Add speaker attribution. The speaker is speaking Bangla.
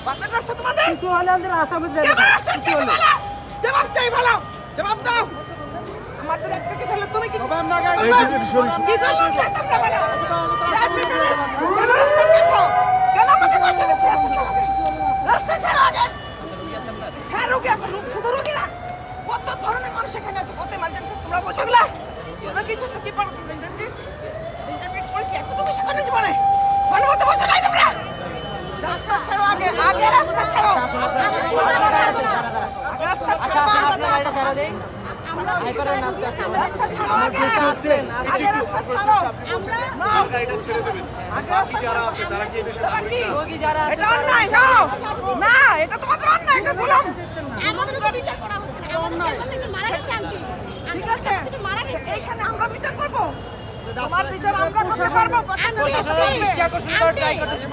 Speaker 1: বাপের রাস্তা তোমাদের
Speaker 2: কিছু হলে আমাদের রাস্তা বদলে
Speaker 1: কেন রাস্তার কিছু হলো জবাব চাই ভালো জবাব দাও আমাদের একটা কিছু হলো তুমি কি কি করলো চাইতাম না বলো কেন রাস্তার কিছু কেন আমাকে বসে দিচ্ছে রাস্তা ছাড়ো আগে হ্যাঁ রোগী আছে লোক ছোট রোগী না কত ধরনের মানুষ এখানে আছে কত ইমার্জেন্সি তোমরা বসে গেলা তোমরা কিছু তো কি পারো তোমরা ইন্টারনেট করে কি এতটুকু শেখানো জীবনে ভালো মতো বসে নাই তোমরা রাস্তা ছাড়ো আগে আগে রাস্তা ছাড়ো রাস্তা ছাড়ো
Speaker 2: গাড়িটা ছেড়ে দেই
Speaker 1: রাস্তা ছাড়ো আগে আগে রাস্তা ছাড়ো আমরা
Speaker 3: গাড়িটা ছেড়ে দেবেন বাকি যারা আছে তারা কি এদেশের নাগরিক না?
Speaker 2: রোগী যারা আছে
Speaker 1: এটা অন্যায় না না এটা তোমাদের অন্যায় এটা জুলুম
Speaker 4: আমাদের উপর বিচার করা হচ্ছে না আমাদের কাছে একজন মারা গেছে আন্টি
Speaker 1: ঠিক আছে
Speaker 4: একজন মারা গেছে
Speaker 1: এইখানে আমরা বিচার করব তোমার বিচার আমরা করতে পারবো
Speaker 2: প্রশাসনের দৃষ্টি আকর্ষণ করার ট্রাই করতেছি